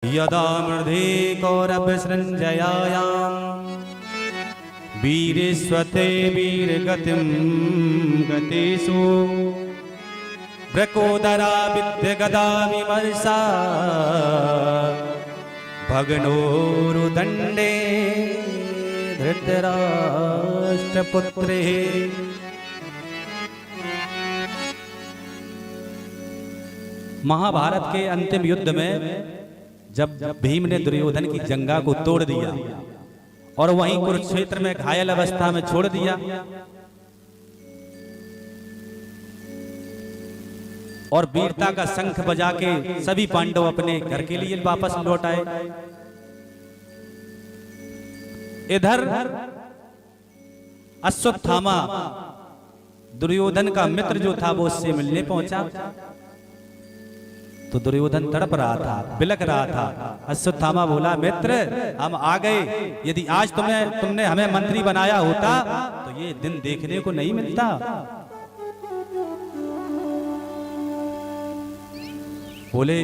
यदा मृधे कौरवसृञ्जयायां वीरेष्वते वीरगतिं गतेषु वृकोदरा विद्यगदा विमर्शा भग्नोरुदण्डे धृतराष्ट्रपुत्रे। महाभारत के अंतिम युद्ध में जब भीम ने दुर्योधन की जंगा को तोड़ दिया और वहीं कुरुक्षेत्र में घायल अवस्था में छोड़ दिया, और वीरता का शंख बजा के सभी पांडव अपने घर के लिए वापस लौट आए। इधर अश्वत्थामा दुर्योधन का मित्र जो था वो उससे मिलने पहुंचा, तो दुर्योधन तड़प रहा था, बिलख रहा था। अश्वत्थामा बोला, मित्र हम आ गए, यदि आज तुमने हमें मंत्री बनाया होता तो ये दिन देखने को नहीं मिलता। बोले,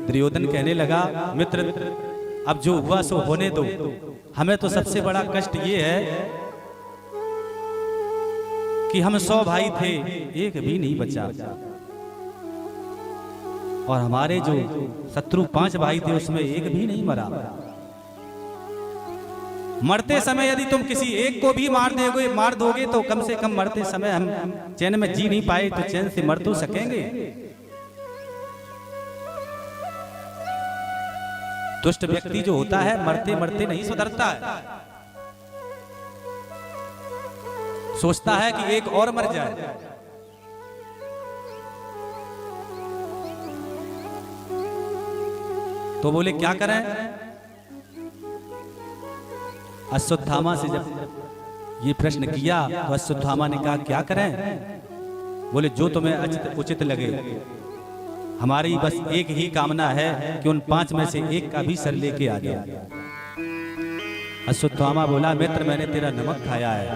दुर्योधन कहने लगा, मित्र अब जो हुआ सो होने दो, हमें तो सबसे बड़ा कष्ट ये है कि हम 100 भाई थे, एक भी नहीं बचा, और हमारे जो शत्रु 5 भाई थे उसमें एक भी नहीं मरा। मरते समय यदि तुम किसी एक को भी मार दोगे तो कम से कम मरते समय हम चैन में जी नहीं पाए तो चैन से मर तो सकेंगे। दुष्ट व्यक्ति जो होता है मरते मरते नहीं सुधरता है, सोचता है कि एक और मर जाए। तो बोले क्या करें? अश्वत्थामा से जब ये प्रश्न किया तो अश्वत्थामा ने कहा क्या करें? बोले जो तुम्हें उचित लगे, हमारी बस एक ही कामना है कि उन 5 में से एक का भी सर लेके आ जाओ। अश्वत्थामा बोला, मित्र मैंने तेरा नमक खाया है,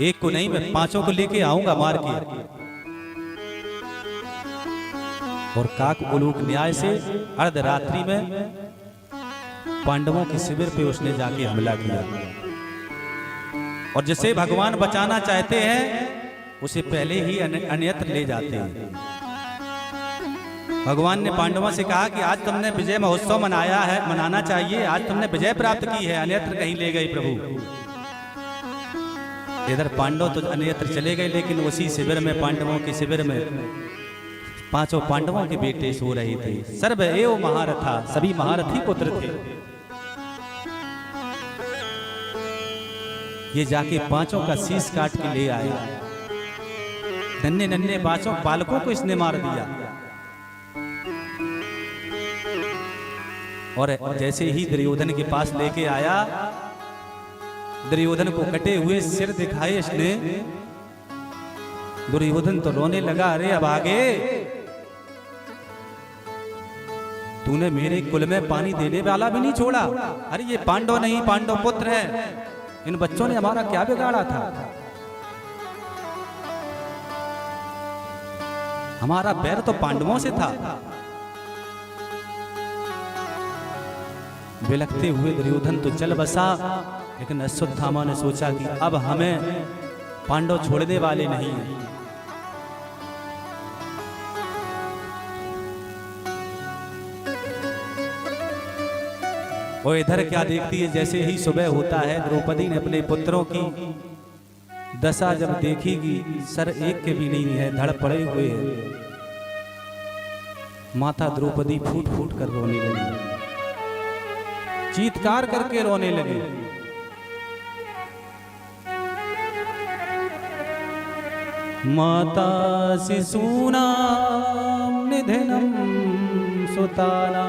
एक को नहीं मैं 5 को लेके आऊंगा मार के। और काक उलूक न्याय से अर्धरात्रि में पांडवों के शिविर पे उसने जाके हमला किया, और जिसे भगवान बचाना चाहते हैं उसे पहले ही अन्यत्र ले जाते हैं। भगवान ने पांडवों से कहा कि आज तुमने विजय महोत्सव मनाना चाहिए, आज तुमने विजय प्राप्त की है, अन्यत्र कहीं ले गए प्रभु। इधर पांडव तो अन्यत्र चले गए, लेकिन उसी शिविर में, पांडवों के शिविर में 5 पांडवों के बेटे सो रहे थे। सर्व एव महारथा, सभी महारथी पुत्र थे। ये जाके 5 का शीश काट के ले आए। नन्हे नन्हे 5 बालकों को इसने मार दिया, और जैसे ही दुर्योधन के पास लेके आया, दुर्योधन को कटे हुए सिर दिखाए इसने। दुर्योधन तो रोने लगा, अरे अब आगे तूने मेरे कुल में पानी देने वाला भी नहीं छोड़ा। अरे ये पांडव नहीं, पांडव पुत्र है, इन बच्चों ने हमारा क्या बिगाड़ा था? हमारा बैर तो पांडवों से था। बिलखते हुए दुर्योधन तो चल बसा, लेकिन अश्वत्थामा ने सोचा कि अब हमें पांडव छोड़ने वाले नहीं हैं। और इधर क्या देखती है, जैसे ही सुबह होता है द्रौपदी ने अपने पुत्रों की दशा जब देखेगी, सर एक के भी नहीं है, धड़ पड़े हुए हैं। माता द्रौपदी फूट फूट कर रोने लगी, चीत्कार करके रोने लगी। माता शिशूनां निधनं सुतानां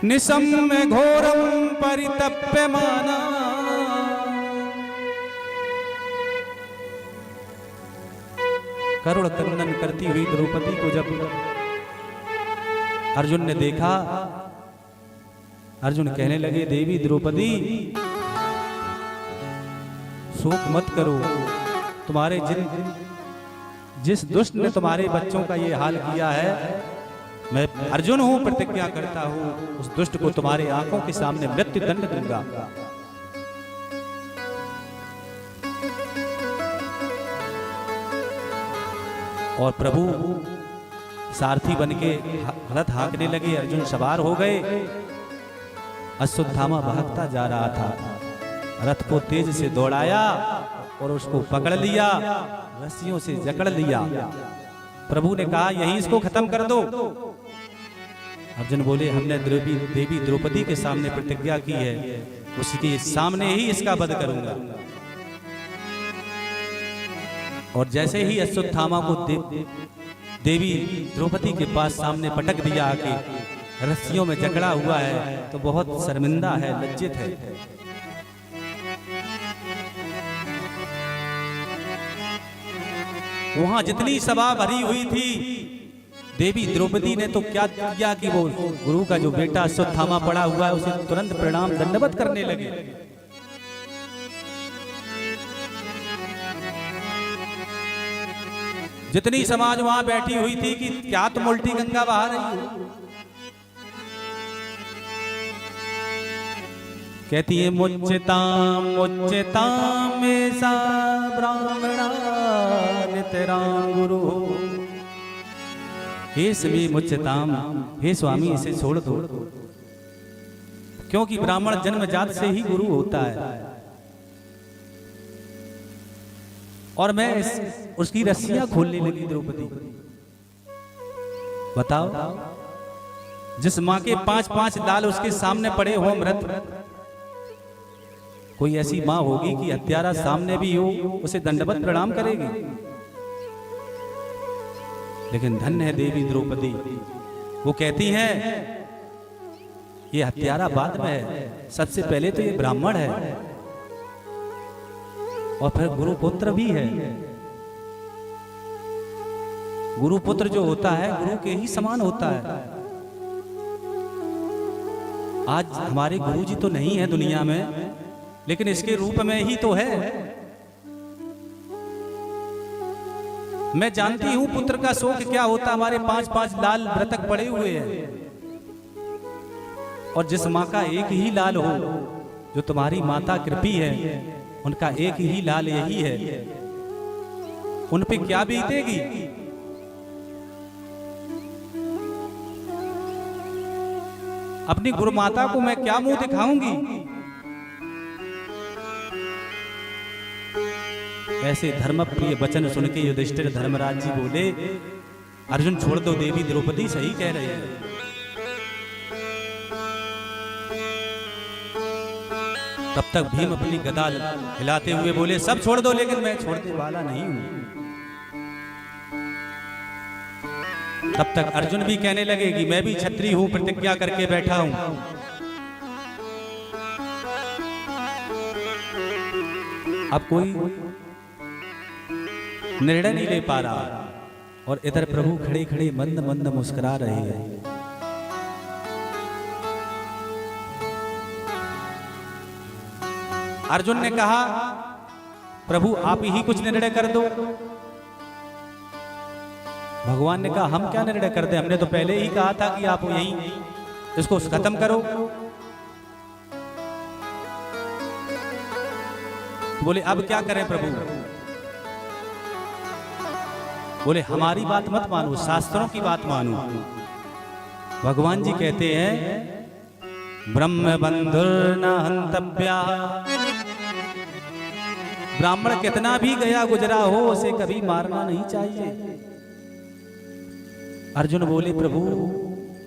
निशम्य घोरं परितप्यमाना। करुण क्रंदन करती हुई द्रौपदी को जब अर्जुन ने देखा, अर्जुन कहने लगे, देवी द्रौपदी शोक मत करो, तुम्हारे जिस दुष्ट ने तुम्हारे बच्चों का ये हाल किया है मैं अर्जुन हूं, प्रतिज्ञा करता हूं उस दुष्ट को तुम्हारे आंखों के सामने मृत्यु दंड दूंगा। और प्रभु सारथी बनके रथ हाँकने लगे, अर्जुन सवार हो गए। अश्वत्थामा भागता जा रहा था, रथ को तेज से दौड़ाया और उसको पकड़ लिया, रस्सियों से जकड़ लिया। प्रभु ने कहा यहीं इसको खत्म कर दो। अर्जुन बोले हमने देवी द्रौपदी के सामने प्रतिज्ञा की है, उसके सामने ही इसका वध करूंगा। और जैसे ही अश्वत्थामा को देवी द्रौपदी के पास सामने पटक दिया आके, रस्सियों में जकड़ा हुआ है, तो बहुत शर्मिंदा है, लज्जित है। वहां जितनी सभा भरी हुई थी, देवी द्रौपदी ने तो क्या किया कि वो गुरु का जो बेटा अश्वत्थामा पड़ा हुआ है उसे तुरंत प्रणाम दंडवत करने लगे। जितनी समाज वहां बैठी हुई थी कि क्या तुम उल्टी गंगा बहा रही हो, कहती है मुच्यताम मुच्यताम ऐसा ब्राह्मणा नितराम गुरु। हे स्वामी मुच्यताम, हे स्वामी इसे छोड़ दो, क्योंकि ब्राह्मण जन्मजात से ही गुरु होता है। और मैं उसकी रस्सियां खोलने लगी द्रौपदी। बताओ, जिस मां के 5-5 लाल उसके सामने पड़े हो मृत, कोई ऐसी मां होगी कि हत्यारा सामने भी हो उसे दंडवत प्रणाम करेगी? लेकिन धन्य है देवी द्रौपदी, वो कहती है ये हत्यारा बाद में है, सबसे पहले तो ये ब्राह्मण है और फिर गुरुपुत्र भी है। गुरुपुत्र जो होता है गुरु के ही समान होता है। आज हमारे गुरुजी तो नहीं है दुनिया में, लेकिन इसके रूप में ही तो है। मैं जानती हूं पुत्र का शोक क्या होता। हमारे 5-5 लाल मृतक पड़े हुए हैं, और जिस मां का एक ही लाल हो, जो तुम्हारी माता कृपी है, उनका एक ही लाल यही है, उन पे क्या बीतेगी? अपनी गुरु माता को मैं क्या मुंह दिखाऊंगी? ऐसे धर्म प्रिय वचन सुन के युधिष्ठिर धर्मराज जी बोले, अर्जुन छोड़ दो, देवी द्रौपदी सही कह रही है। तब तक भीम अपनी गदा हिलाते हुए बोले सब छोड़ दो, लेकिन मैं छोड़ने वाला नहीं हूं। तब तक अर्जुन भी कहने लगे कि मैं भी क्षत्रिय हूं, प्रतिज्ञा करके बैठा हूं। अब कोई निर्णय नहीं ले पा रहा, और इधर प्रभु खड़े खड़े मंद मंद मुस्कुरा रहे हैं। अर्जुन ने कहा प्रभु आप ही कुछ निर्णय कर दो। भगवान ने कहा हम क्या निर्णय कर दें, हमने तो पहले ही कहा था कि आप यहीं इसको खत्म करो। तो बोले अब क्या करें प्रभु? बोले हमारी बात मत मानो, शास्त्रों की बात मानो। भगवान जी कहते हैं ब्रह्म बंधुर्न हंतव्या, ब्राह्मण कितना भी गया गुजरा हो उसे कभी मारना नहीं चाहिए। अर्जुन बोले प्रभु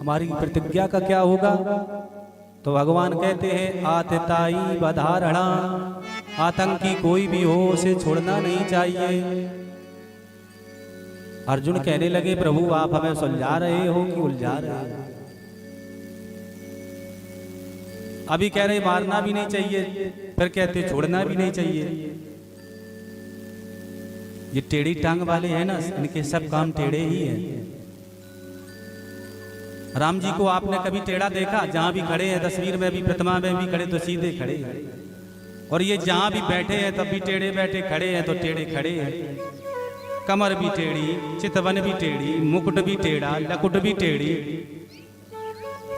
हमारी प्रतिज्ञा का क्या होगा? तो भगवान कहते हैं आतताई बधारणा, आतंकी कोई भी हो उसे छोड़ना नहीं चाहिए। अर्जुन कहने लगे प्रभु आप हमें सुलझा रहे हो कि उलझा रहे हो? अभी कह रहे मारना भी नहीं चाहिए, फिर कहते छोड़ना भी नहीं चाहिए। ये टेढ़ी टांग वाले हैं ना, इनके सब काम टेढ़े ही हैं। राम जी को आपने कभी टेढ़ा देखा? जहां भी खड़े हैं, तस्वीर में भी प्रतिमा में भी खड़े तो सीधे खड़े हैं, और ये जहां भी बैठे हैं तब भी टेढ़े बैठे, खड़े हैं तो टेढ़े खड़े हैं। कमर भी टेढ़ी, चितवन भी टेढ़ी, मुकुट भी टेढ़ा, लकुट भी टेढ़ी,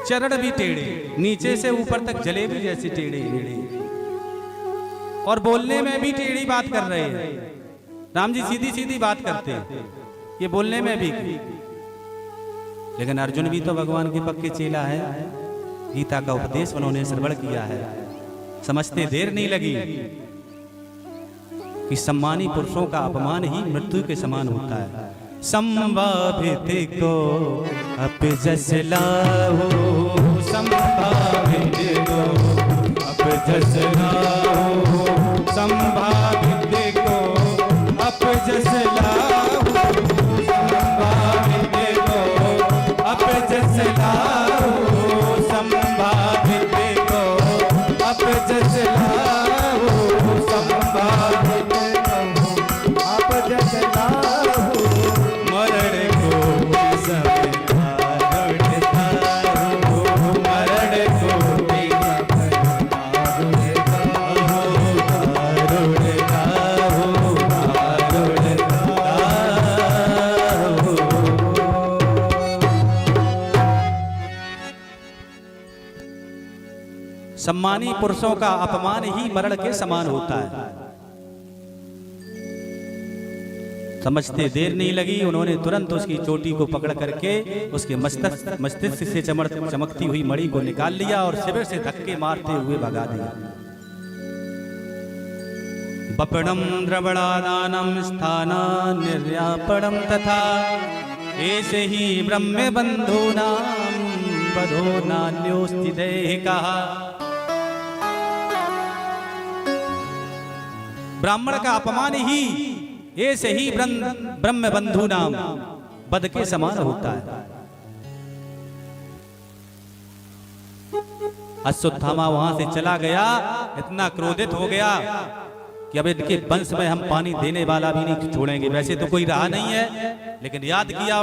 चरण भी टेढ़े, नीचे से ऊपर तक जलेबी जैसी टेढ़ी टेढ़ी, और बोलने में भी टेढ़ी बात कर रहे हैं। राम जी सीधी सीधी बात करते हैं, ये बोलने में भी। लेकिन अर्जुन भी तो भगवान के पक्के चेला है, गीता का उपदेश उन्होंने श्रवण किया है। समझते देर नहीं लगी कि सम्मानी पुरुषों का अपमान ही मृत्यु के समान होता है। संभावित को अपजस लाओ, संभावित को अपजस लाओ, संभावित को अपजस लाओ, संभावित को अपजस लाओ, संभावित को अपजस लाओ, संभावित को अपजस लाओ, मरण को सम्मानी पुरुषों का अपमान ही मरण के समान होता है। समझते देर नहीं लगी, उन्होंने तुरंत उसकी चोटी को पकड़ करके उसके मस्तिष्क से चमकती हुई मणि को निकाल लिया और शिविर से धक्के मारते हुए भगा दिया। बपणम द्रवणादानम स्थाना निर्यापणम तथा ऐसे ही ब्रह्म बंधूनाम बधो नान्योस्ति दैहिका। ब्राह्मण का अपमान ही ऐसे ही ब्रह्म बंधु नाम बद के समान होता है। अश्वत्थामा वहां से चला गया, इतना क्रोधित हो गया कि अब इनके वंश में हम पानी देने वाला भी नहीं छोड़ेंगे। वैसे तो कोई रहा नहीं है, लेकिन याद किया